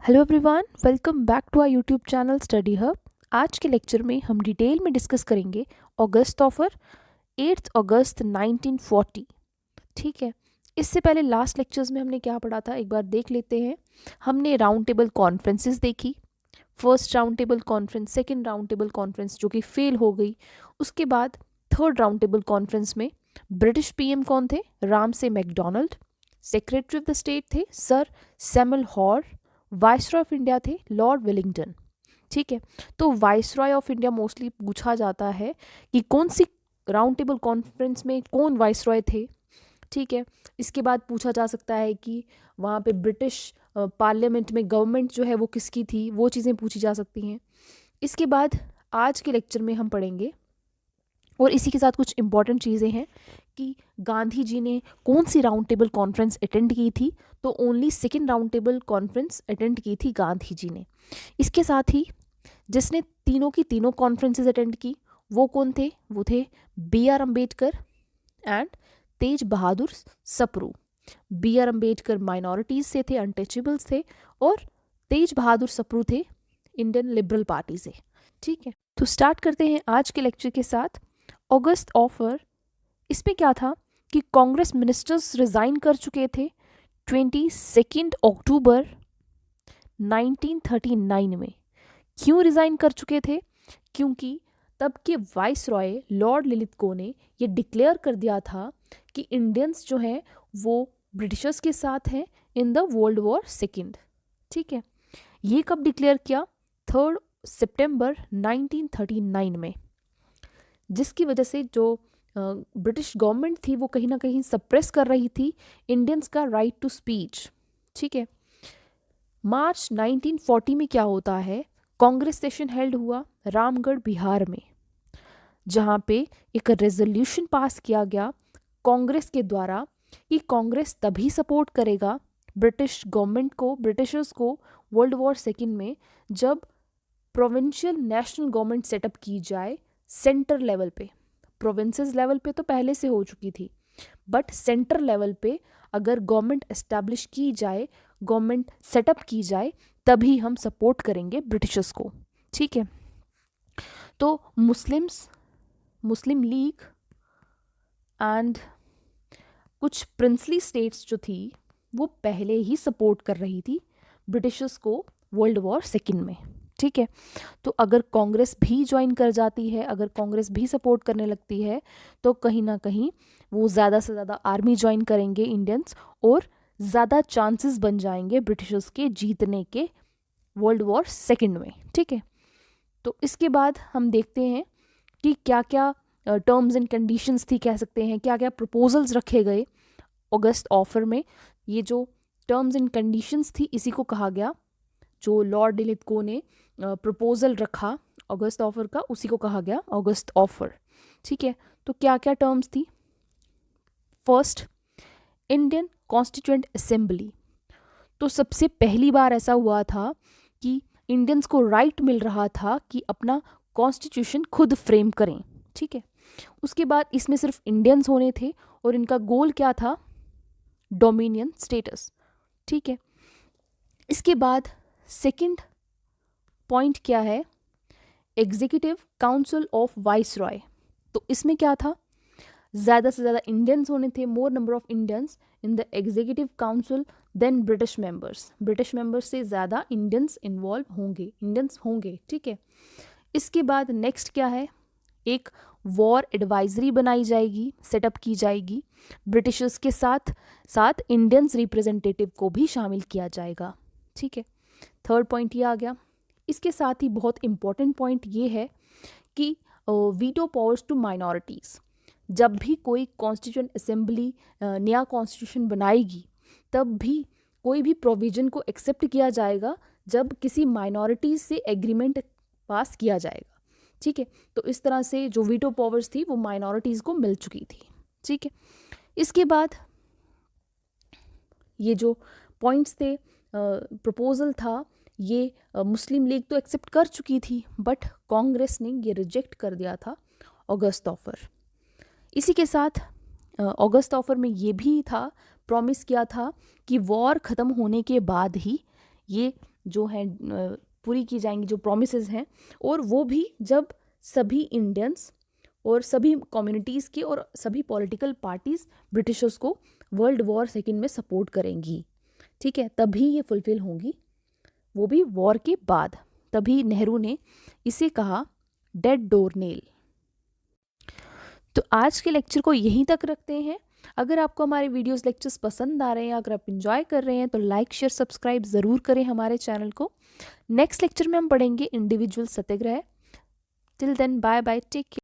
Hello everyone, welcome back to our YouTube channel study hub. आज के lecture में हम डिटेल में डिस्कस करेंगे अगस्त ऑफर 8 अगस्त 1940। ठीक है, इससे पहले लास्ट लेक्चर्स में हमने क्या पढ़ा था एक बार देख लेते हैं। हमने राउंड टेबल कॉन्फ्रेंसेस देखी। First round table conference, second round table conference जो कि फेल हो गई। उसके बाद थर्ड राउंड टेबल कॉन्फ्रेंस में ब्रिटिश पीएम कौन थे? Ramsay MacDonald. Secretary of the state थे sir Samuel Hoare. Viceroy of India थे लॉर्ड वेलिंगटन। ठीक है, तो वाइसरॉय ऑफ इंडिया मोस्टली पूछा जाता है कि कौन सी राउंड टेबल कॉन्फ्रेंस में कौन वाइसरॉय थे। ठीक है, इसके बाद पूछा जा सकता है कि वहाँ पे ब्रिटिश पार्लियामेंट में गवर्नमेंट जो है वो किसकी थी, वो चीज़ें पूछी जा सकती हैं। इसके बाद आज के लेक्चर में हम पढ़ेंगे और इसी के साथ कुछ इंपॉर्टेंट चीज़ें हैं कि गांधी जी ने कौन सी राउंड टेबल कॉन्फ्रेंस अटेंड की थी। तो only second round table conference attend की थी गांधी जी ने। इसके साथ ही जिसने तीनों की तीनों कॉन्फ्रेंसेस अटेंड की वो कौन थे? वो थे B R Ambedkar and Tej Bahadur Sapru. B R Ambedkar minorities से थे, अनटचेबल्स थे, और तेज बहादुर सप्रू थे इंडियन लिबरल पार्टी से। ठीक है, तो स्टार्ट करते हैं आज के लेक्चर के साथ। अगस्त ऑफर, इसमें क्या था कि कांग्रेस मिनिस्टर्स रिज़ाइन कर चुके थे 22 अक्टूबर 1939 में। क्यों रिज़ाइन कर चुके थे? क्योंकि तब के वाइस रॉय लॉर्ड लिलिथगो ने ये डिक्लेयर कर दिया था कि इंडियंस जो हैं वो ब्रिटिशर्स के साथ हैं in the world war second. ठीक है, ये कब डिक्लेयर किया? 3 सितंबर 1939 में, जिसकी वजह से जो ब्रिटिश गवर्नमेंट थी वो कहीं ना कहीं सप्रेस कर रही थी इंडियंस का राइट टू स्पीच। ठीक है, मार्च 1940 में क्या होता है? कांग्रेस सेशन हेल्ड हुआ रामगढ़ बिहार में, जहाँ पे एक रेजोल्यूशन पास किया गया कांग्रेस के द्वारा कि कांग्रेस तभी सपोर्ट करेगा ब्रिटिश गवर्नमेंट को, ब्रिटिशर्स को वर्ल्ड वॉर सेकेंड में, जब प्रोविंशियल नेशनल गवर्नमेंट सेटअप की जाए सेंटर लेवल पे। प्रोविंसेस लेवल पे तो पहले से हो चुकी थी, बट सेंटर लेवल पे अगर गवर्नमेंट एस्टैब्लिश की जाए, गवर्नमेंट सेटअप की जाए, तभी हम सपोर्ट करेंगे ब्रिटिशर्स को। ठीक है, तो मुस्लिम लीग एंड कुछ प्रिंसली स्टेट्स जो थी वो पहले ही सपोर्ट कर रही थी ब्रिटिशर्स को वर्ल्ड वॉर सेकेंड में। ठीक है, तो अगर कांग्रेस भी ज्वाइन कर जाती है, अगर कांग्रेस भी सपोर्ट करने लगती है, तो कहीं ना कहीं वो ज़्यादा से ज़्यादा आर्मी ज्वाइन करेंगे इंडियंस, और ज़्यादा चांसेस बन जाएंगे ब्रिटिशर्स के जीतने के वर्ल्ड वॉर सेकेंड में। ठीक है, तो इसके बाद हम देखते हैं कि क्या क्या टर्म्स एंड कंडीशंस थी, कह सकते हैं क्या क्या प्रपोजल्स रखे गए अगस्त ऑफर में। ये जो टर्म्स एंड कंडीशंस थी इसी को कहा गया, जो लॉर्ड लिलिथगो ने प्रपोजल रखा अगस्त ऑफर का, उसी को कहा गया अगस्त ऑफर। ठीक है, तो क्या क्या टर्म्स थी? First, Indian constituent assembly. तो सबसे पहली बार ऐसा हुआ था कि इंडियंस को राइट मिल रहा था कि अपना कॉन्स्टिट्यूशन खुद फ्रेम करें। ठीक है, उसके बाद इसमें सिर्फ इंडियंस होने थे और इनका गोल क्या था? Dominion status. ठीक है, इसके बाद सेकंड पॉइंट क्या है? Executive council of viceroy. तो इसमें क्या था? ज़्यादा से ज़्यादा इंडियंस होने थे, more number of Indians in the executive council than British members. British members से ज़्यादा इंडियंस इन्वॉल्व होंगे, इंडियंस होंगे। ठीक है, इसके बाद नेक्स्ट क्या है? एक वॉर एडवाइजरी बनाई जाएगी, सेटअप की जाएगी, ब्रिटिशर्स के साथ साथ इंडियंस रिप्रेजेंटेटिव को भी शामिल किया जाएगा। ठीक है, थर्ड पॉइंट ये आ गया। इसके साथ ही बहुत इंपॉर्टेंट पॉइंट ये है कि वीटो पावर्स टू माइनॉरिटीज़। जब भी कोई कॉन्स्टिट्यूएंट असेंबली नया कॉन्स्टिट्यूशन बनाएगी, तब भी कोई भी प्रोविजन को एक्सेप्ट किया जाएगा जब किसी माइनॉरिटीज़ से एग्रीमेंट पास किया जाएगा। ठीक है, तो इस तरह से जो वीटो पावर्स थी वो माइनॉरिटीज़ को मिल चुकी थी। ठीक है, इसके बाद ये जो पॉइंट्स थे, प्रपोजल था, ये मुस्लिम लीग तो एक्सेप्ट कर चुकी थी, बट कांग्रेस ने ये रिजेक्ट कर दिया था अगस्त ऑफर। इसी के साथ अगस्त ऑफर में ये भी था, प्रॉमिस किया था कि वॉर ख़त्म होने के बाद ही ये जो हैं पूरी की जाएंगी, जो प्रोमिसेस हैं, और वो भी जब सभी इंडियंस और सभी कम्युनिटीज़ के और सभी पॉलिटिकल पार्टीज़ ब्रिटिशर्स को वर्ल्ड वॉर सेकेंड में सपोर्ट करेंगी, ठीक है, तभी ये फुलफिल होंगी, वो भी वॉर के बाद। तभी नेहरू ने इसे कहा डेड डोर नेल। तो आज के लेक्चर को यहीं तक रखते हैं। अगर आपको हमारे वीडियोस लेक्चर्स पसंद आ रहे हैं, अगर आप इंजॉय कर रहे हैं, तो लाइक शेयर सब्सक्राइब ज़रूर करें हमारे चैनल को। नेक्स्ट लेक्चर में हम पढ़ेंगे individual Satyagraha. Till then bye bye, take care.